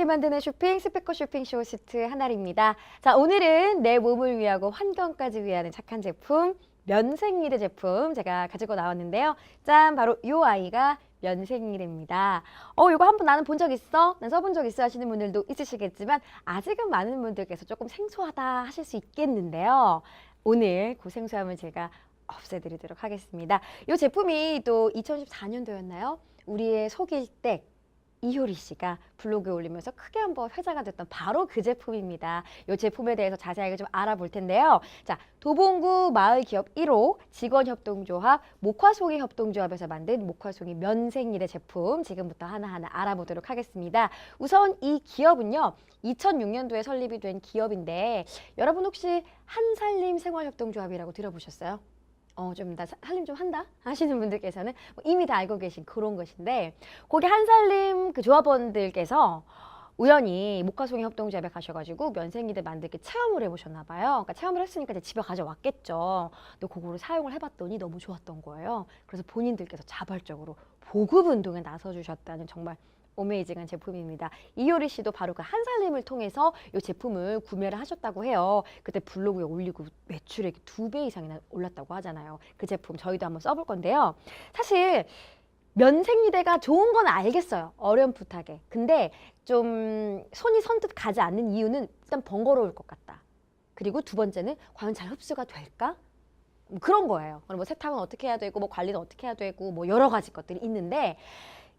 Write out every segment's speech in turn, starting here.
즐겁게 만드는 쇼핑, 스피커 쇼핑쇼 호스트 한나리입니다. 자, 오늘은 내 몸을 위하고 환경까지 위하는 착한 제품, 면생리대 제품 제가 가지고 나왔는데요. 짠, 바로 이 아이가 면생리대입니다. 이거 한번 나는 본 적 있어? 난 써본 적 있어 하시는 분들도 있으시겠지만 아직은 많은 분들께서 조금 생소하다 하실 수 있겠는데요. 오늘 그 생소함을 제가 없애드리도록 하겠습니다. 이 제품이 또 2014년도였나요? 우리의 속일댁 이효리 씨가 블로그에 올리면서 크게 한번 회자가 됐던 바로 그 제품입니다. 이 제품에 대해서 자세하게 좀 알아볼 텐데요. 자, 도봉구 마을기업 1호 직원협동조합 목화송이 협동조합에서 만든 목화송이 면생리대 제품 지금부터 하나하나 알아보도록 하겠습니다. 우선 이 기업은요. 2006년도에 설립이 된 기업인데 여러분 혹시 한살림 생활협동조합이라고 들어보셨어요? 좀 나 살림 좀 한다 하시는 분들께서는 이미 다 알고 계신 그런 것인데 거기 한살림 그 조합원들께서 우연히 목화송이 협동조합에 가셔가지고 면생리대 만들기 체험을 해보셨나 봐요. 그러니까 체험을 했으니까 이제 집에 가져왔겠죠. 근데 그거를 사용을 해봤더니 너무 좋았던 거예요. 그래서 본인들께서 자발적으로 보급 운동에 나서주셨다는 정말 어메이징한 제품입니다. 이효리 씨도 바로 그 한살림을 통해서 이 제품을 구매를 하셨다고 해요. 그때 블로그에 올리고 매출액이 2배 이상이나 올랐다고 하잖아요. 그 제품 저희도 한번 써볼 건데요. 사실 면생리대가 좋은 건 알겠어요. 어렴풋하게. 근데 좀 손이 선뜻 가지 않는 이유는 일단 번거로울 것 같다. 그리고 두 번째는 과연 잘 흡수가 될까? 그런 거예요. 뭐 세탁은 어떻게 해야 되고 뭐 관리는 어떻게 해야 되고 뭐 여러 가지 것들이 있는데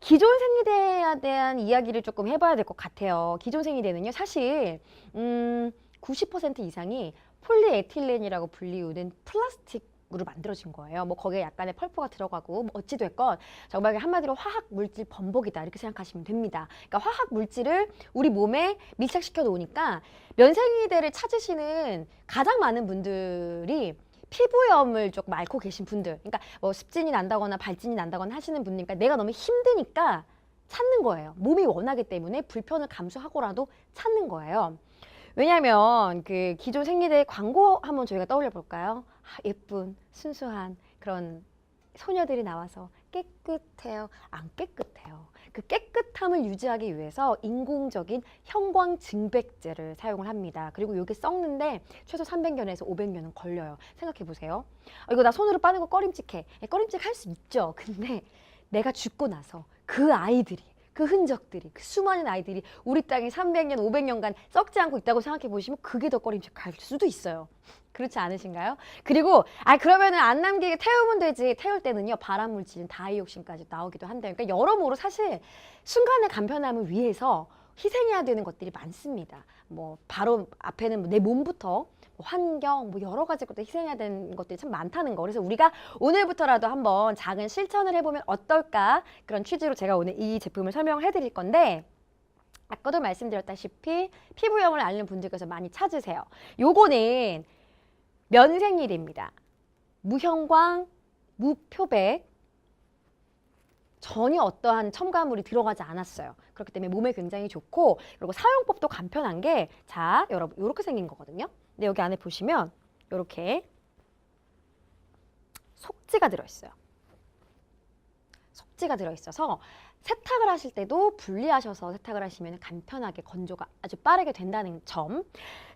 기존 생리대에 대한 이야기를 조금 해봐야 될 것 같아요. 기존 생리대는요, 사실 90% 이상이 폴리에틸렌이라고 불리우는 플라스틱으로 만들어진 거예요. 뭐 거기에 약간의 펄프가 들어가고 뭐 어찌 됐건 정말 한마디로 화학 물질 범벅이다 이렇게 생각하시면 됩니다. 그러니까 화학 물질을 우리 몸에 밀착시켜 놓으니까 면생리대를 찾으시는 가장 많은 분들이 피부염을 조금 앓고 계신 분들, 그러니까 뭐 습진이 난다거나 발진이 난다거나 하시는 분이니까 내가 너무 힘드니까 찾는 거예요. 몸이 원하기 때문에 불편을 감수하고라도 찾는 거예요. 왜냐하면 그 기존 생리대 광고 한번 저희가 떠올려 볼까요? 예쁜 순수한 그런 소녀들이 나와서 깨끗해요. 안 깨끗해요. 그 깨끗함을 유지하기 위해서 인공적인 형광 증백제를 사용을 합니다. 그리고 이게 썩는데 최소 300년에서 500년은 걸려요. 생각해 보세요. 이거 나 손으로 빠는 거 꺼림칙해. 꺼림칙할 수 있죠. 근데 내가 죽고 나서 그 아이들이 그 흔적들이 그 수많은 아이들이 우리 땅에 300년, 500년간 썩지 않고 있다고 생각해 보시면 그게 더 꺼림칙할 수도 있어요. 그렇지 않으신가요? 그리고 그러면은 안 남기게 태우면 되지. 태울 때는요 발암물질인 다이옥신까지 나오기도 한다. 그러니까 여러모로 사실 순간의 간편함을 위해서 희생해야 되는 것들이 많습니다. 뭐 바로 앞에는 내 몸부터 환경 뭐 여러 가지 것들 희생해야 되는 것들이 참 많다는 거. 그래서 우리가 오늘부터라도 한번 작은 실천을 해보면 어떨까 그런 취지로 제가 오늘 이 제품을 설명해 드릴 건데 아까도 말씀드렸다시피 피부염을 앓는 분들께서 많이 찾으세요. 요거는 면생리대입니다. 무형광, 무표백, 전혀 어떠한 첨가물이 들어가지 않았어요. 그렇기 때문에 몸에 굉장히 좋고 그리고 사용법도 간편한 게 자, 여러분 이렇게 생긴 거거든요. 근데 여기 안에 보시면 이렇게 속지가 들어있어요. 속지가 들어있어서 세탁을 하실 때도 분리하셔서 세탁을 하시면 간편하게 건조가 아주 빠르게 된다는 점.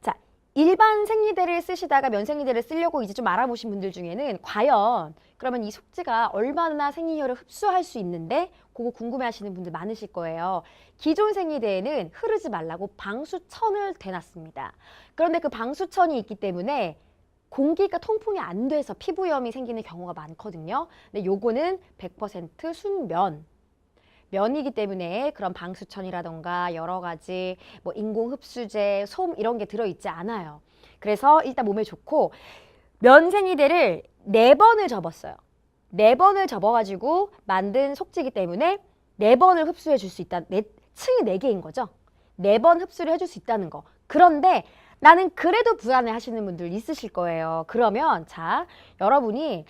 자, 일반 생리대를 쓰시다가 면생리대를 쓰려고 이제 좀 알아보신 분들 중에는 과연 그러면 이 속지가 얼마나 생리혈을 흡수할 수 있는데 그거 궁금해하시는 분들 많으실 거예요. 기존 생리대에는 흐르지 말라고 방수천을 대놨습니다. 그런데 그 방수천이 있기 때문에 공기가 통풍이 안 돼서 피부염이 생기는 경우가 많거든요. 근데 요거는 100% 순면. 면이기 때문에 그런 방수천이라던가 여러 가지 뭐 인공흡수제, 솜 이런 게 들어있지 않아요. 그래서 일단 몸에 좋고 면생리대를 4번을 접었어요. 4번을 접어가지고 만든 속지이기 때문에 4번을 흡수해 줄 수 있다. 층이 4개인 거죠. 4번 흡수를 해줄 수 있다는 거. 그런데 나는 그래도 불안해 하시는 분들 있으실 거예요. 그러면 자, 여러분이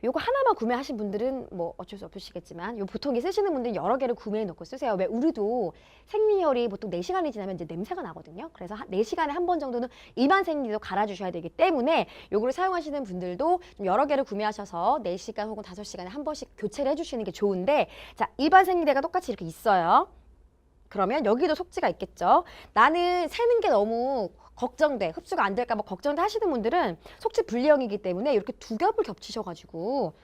요거 하나만 구매하신 분들은 뭐 어쩔 수 없으시겠지만 요 보통 쓰시는 분들은 여러 개를 구매해 놓고 쓰세요. 왜 우리도 생리혈이 보통 4시간이 지나면 이제 냄새가 나거든요. 그래서 4시간에 한 번 정도는 일반 생리도 갈아주셔야 되기 때문에 요거를 사용하시는 분들도 좀 여러 개를 구매하셔서 4시간 혹은 5시간에 한 번씩 교체를 해주시는 게 좋은데 자, 일반 생리대가 똑같이 이렇게 있어요. 그러면 여기도 속지가 있겠죠. 나는 세는 게 너무 걱정돼. 흡수가 안 될까 봐 걱정돼 하시는 분들은 속지 분리형이기 때문에 이렇게 두 겹을 겹치셔가지고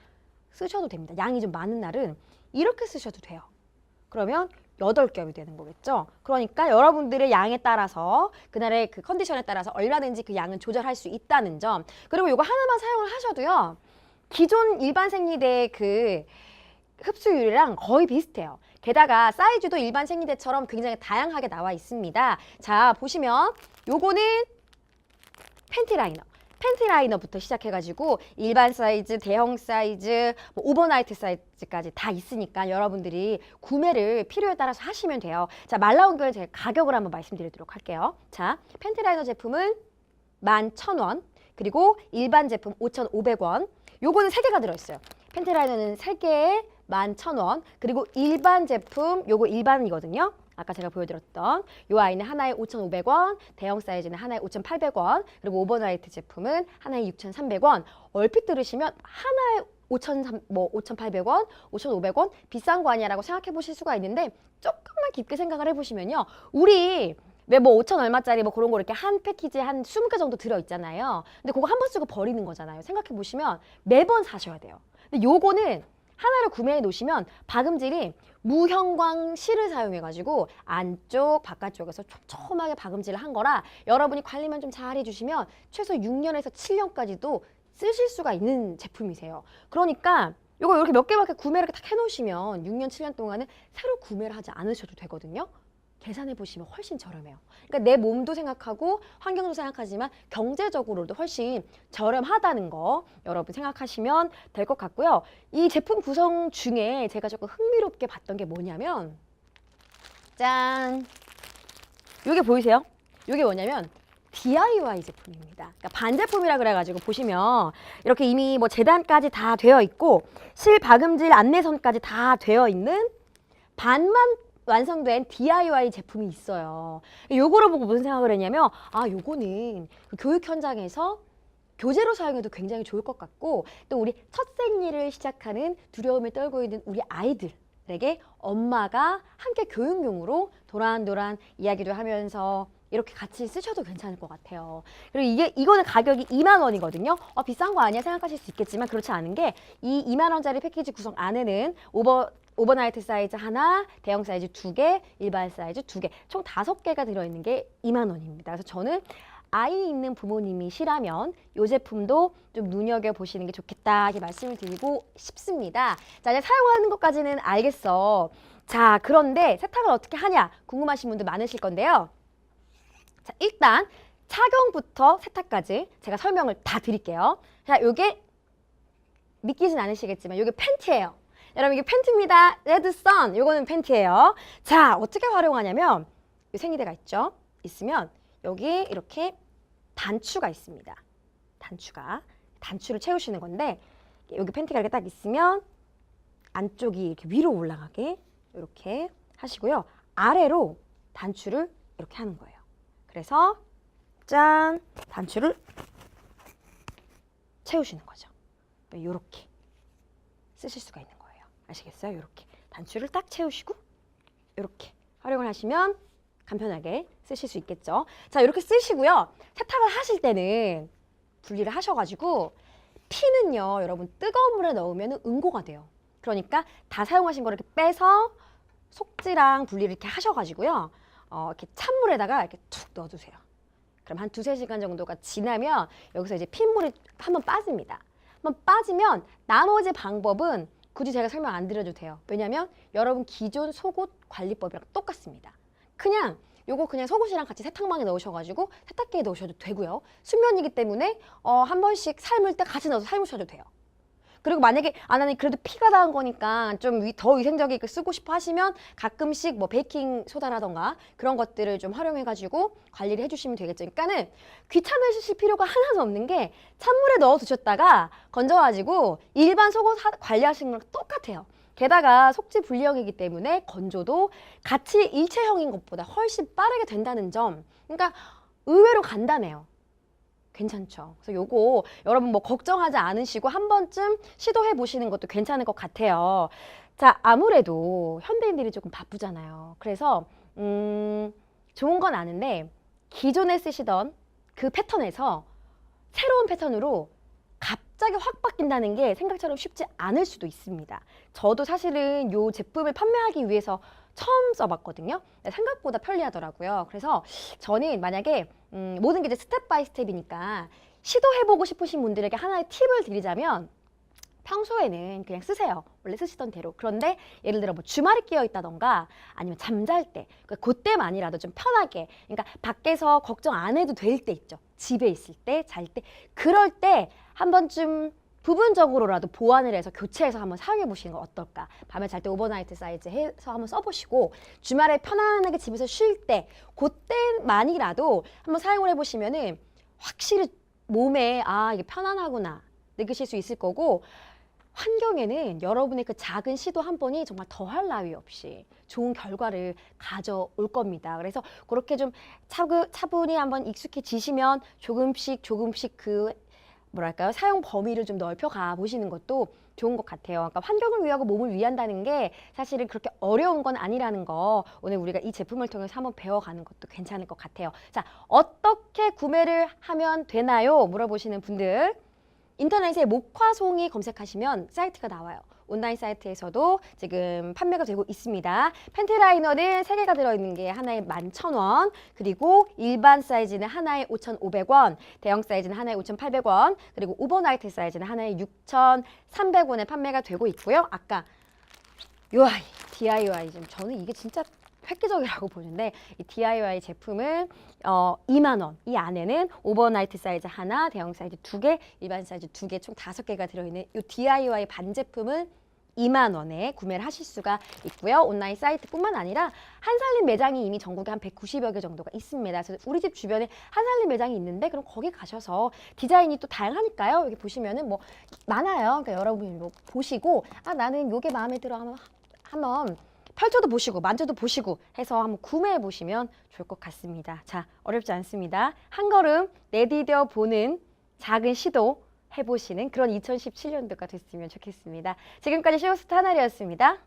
쓰셔도 됩니다. 양이 좀 많은 날은 이렇게 쓰셔도 돼요. 그러면 8겹이 되는 거겠죠. 그러니까 여러분들의 양에 따라서 그날의 그 컨디션에 따라서 얼마든지 그 양은 조절할 수 있다는 점. 그리고 이거 하나만 사용을 하셔도요. 기존 일반 생리대 그 흡수율이랑 거의 비슷해요. 게다가 사이즈도 일반 생리대처럼 굉장히 다양하게 나와 있습니다. 자, 보시면 요거는 팬티 라이너. 팬티 라이너부터 시작해가지고 일반 사이즈, 대형 사이즈, 뭐 오버나이트 사이즈까지 다 있으니까 여러분들이 구매를 필요에 따라서 하시면 돼요. 자, 말 나온 김에 제가 가격을 한번 말씀드리도록 할게요. 자, 팬티 라이너 제품은 11,000원, 그리고 일반 제품 5,500원. 요거는 3개가 들어있어요. 팬티 라이너는 3개에 11,000원, 그리고 일반 제품, 요거 일반이거든요. 아까 제가 보여드렸던 요 아이는 하나에 5,500원, 대형 사이즈는 하나에 5,800원, 그리고 오버나이트 제품은 하나에 6,300원. 얼핏 들으시면 하나에 5,800원, 5,500원 비싼 거 아니야라고 생각해 보실 수가 있는데 조금만 깊게 생각을 해보시면요. 우리 왜 뭐 5천 얼마짜리 뭐 그런 거 이렇게 한 패키지에 한 20개 정도 들어있잖아요. 근데 그거 한 번 쓰고 버리는 거잖아요. 생각해 보시면 매번 사셔야 돼요. 근데 요거는 하나를 구매해 놓으시면 박음질이 무형광 실을 사용해가지고 안쪽, 바깥쪽에서 촘촘하게 박음질을 한 거라 여러분이 관리만 좀 잘 해주시면 최소 6년에서 7년까지도 쓰실 수가 있는 제품이세요. 그러니까 이거 이렇게 몇 개밖에 구매를 딱 해놓으시면 6년, 7년 동안은 새로 구매를 하지 않으셔도 되거든요. 계산해 보시면 훨씬 저렴해요. 그러니까 내 몸도 생각하고 환경도 생각하지만 경제적으로도 훨씬 저렴하다는 거 여러분 생각하시면 될 것 같고요. 이 제품 구성 중에 제가 조금 흥미롭게 봤던 게 뭐냐면 짠! 이게 보이세요? 이게 뭐냐면 DIY 제품입니다. 그러니까 반제품이라 그래가지고 보시면 이렇게 이미 뭐 재단까지 다 되어 있고 실박음질 안내선까지 다 되어 있는 반만 완성된 DIY 제품이 있어요. 요거를 보고 무슨 생각을 했냐면 요거는 그 교육 현장에서 교재로 사용해도 굉장히 좋을 것 같고 또 우리 첫 생리를 시작하는 두려움을 떨고 있는 우리 아이들에게 엄마가 함께 교육용으로 도란도란 이야기도 하면서 이렇게 같이 쓰셔도 괜찮을 것 같아요. 그리고 이거는 가격이 2만 원이거든요. 비싼 거 아니야 생각하실 수 있겠지만 그렇지 않은 게 이 2만 원짜리 패키지 구성 안에는 오버나이트 사이즈 하나, 대형 사이즈 2개, 일반 사이즈 2개, 총 5개가 들어있는 게 2만 원입니다. 그래서 저는 아이 있는 부모님이시라면 이 제품도 좀 눈여겨보시는 게 좋겠다 이렇게 말씀을 드리고 싶습니다. 자, 이제 사용하는 것까지는 알겠어. 자, 그런데 세탁을 어떻게 하냐 궁금하신 분들 많으실 건데요. 자, 일단 착용부터 세탁까지 제가 설명을 다 드릴게요. 자, 요게 믿기진 않으시겠지만 요게 팬티예요. 여러분 이게 팬티입니다. 레드선 요거는 팬티예요. 자, 어떻게 활용하냐면 이 생리대가 있죠. 있으면 여기 이렇게 단추가 있습니다. 단추를 채우시는 건데 여기 팬티가 이렇게 딱 있으면 안쪽이 이렇게 위로 올라가게 이렇게 하시고요. 아래로 단추를 이렇게 하는 거예요. 그래서 짠! 단추를 채우시는 거죠. 이렇게 쓰실 수가 있는 거예요. 아시겠어요? 이렇게 단추를 딱 채우시고 이렇게 활용을 하시면 간편하게 쓰실 수 있겠죠. 자, 이렇게 쓰시고요. 세탁을 하실 때는 분리를 하셔가지고 피는요, 여러분 뜨거운 물에 넣으면 응고가 돼요. 그러니까 다 사용하신 거를 이렇게 빼서 속지랑 분리를 이렇게 하셔가지고요. 이렇게 찬물에다가 이렇게 툭 넣어두세요. 그럼 한 2~3시간 정도가 지나면 여기서 이제 핏물이 한번 빠집니다. 한번 빠지면 나머지 방법은 굳이 제가 설명 안 드려도 돼요. 왜냐면 여러분 기존 속옷 관리법이랑 똑같습니다. 그냥 요거 그냥 속옷이랑 같이 세탁망에 넣으셔가지고 세탁기에 넣으셔도 되고요. 수면이기 때문에 한 번씩 삶을 때 같이 넣어서 삶으셔도 돼요. 그리고 만약에 나는 그래도 피가 닿은 거니까 좀 더 위생적이게 쓰고 싶어 하시면 가끔씩 뭐 베이킹 소다라던가 그런 것들을 좀 활용해가지고 관리를 해주시면 되겠죠. 그러니까는 귀찮으실 필요가 하나도 없는 게 찬물에 넣어 두셨다가 건져가지고 일반 속옷 관리하시는 거랑 똑같아요. 게다가 속지 분리형이기 때문에 건조도 같이 일체형인 것보다 훨씬 빠르게 된다는 점. 그러니까 의외로 간단해요. 괜찮죠. 그래서 요거 여러분 뭐 걱정하지 않으시고 한 번쯤 시도해 보시는 것도 괜찮을 것 같아요. 자, 아무래도 현대인들이 조금 바쁘잖아요. 그래서 좋은 건 아는데 기존에 쓰시던 그 패턴에서 새로운 패턴으로 갑자기 확 바뀐다는 게 생각처럼 쉽지 않을 수도 있습니다. 저도 사실은 이 제품을 판매하기 위해서 처음 써봤거든요. 생각보다 편리하더라고요. 그래서 저는 만약에 모든 게 이제 스텝 바이 스텝이니까 시도해보고 싶으신 분들에게 하나의 팁을 드리자면 평소에는 그냥 쓰세요. 원래 쓰시던 대로. 그런데 예를 들어 뭐 주말에 끼어 있다던가 아니면 잠잘 때, 그때만이라도 좀 편하게, 그러니까 밖에서 걱정 안 해도 될 때 있죠. 집에 있을 때, 잘 때. 그럴 때 한 번쯤 부분적으로라도 보완을 해서 교체해서 한번 사용해 보시는 건 어떨까? 밤에 잘 때 오버나이트 사이즈 해서 한번 써보시고 주말에 편안하게 집에서 쉴 때, 그때만이라도 한번 사용을 해보시면은 확실히 몸에 이게 편안하구나 느끼실 수 있을 거고, 환경에는 여러분의 그 작은 시도 한 번이 정말 더할 나위 없이 좋은 결과를 가져올 겁니다. 그래서 그렇게 좀 차분히 한번 익숙해지시면 조금씩 그 뭐랄까요, 사용 범위를 좀 넓혀가 보시는 것도 좋은 것 같아요. 그러니까 환경을 위하고 몸을 위한다는 게 사실은 그렇게 어려운 건 아니라는 거 오늘 우리가 이 제품을 통해서 한번 배워가는 것도 괜찮을 것 같아요. 자, 어떻게 구매를 하면 되나요? 물어보시는 분들, 인터넷에 목화송이 검색하시면 사이트가 나와요. 온라인 사이트에서도 지금 판매가 되고 있습니다. 팬티 라이너는 3개가 들어있는 게 하나에 11,000원, 그리고 일반 사이즈는 하나에 5,500원, 대형 사이즈는 하나에 5,800원, 그리고 오버나이트 사이즈는 하나에 6,300원에 판매가 되고 있고요. 아까 요 아이, DIY, 저는 이게 진짜 획기적이라고 보는데, 이 DIY 제품은 2만 원, 이 안에는 오버나이트 사이즈 하나, 대형 사이즈 2개, 일반 사이즈 2개, 총 5개가 들어있는 이 DIY 반제품은 2만 원에 구매를 하실 수가 있고요. 온라인 사이트뿐만 아니라 한살림 매장이 이미 전국에 한 190여 개 정도가 있습니다. 그래서 우리 집 주변에 한살림 매장이 있는데 그럼 거기 가셔서 디자인이 또 다양하니까요. 여기 보시면은 뭐 많아요. 그러니까 여러분이 뭐 보시고 나는 요게 마음에 들어 하면 한번 펼쳐도 보시고 만져도 보시고 해서 한번 구매해 보시면 좋을 것 같습니다. 자, 어렵지 않습니다. 한 걸음 내디뎌 보는 작은 시도 해보시는 그런 2017년도가 됐으면 좋겠습니다. 지금까지 쇼호스트 하나리였습니다.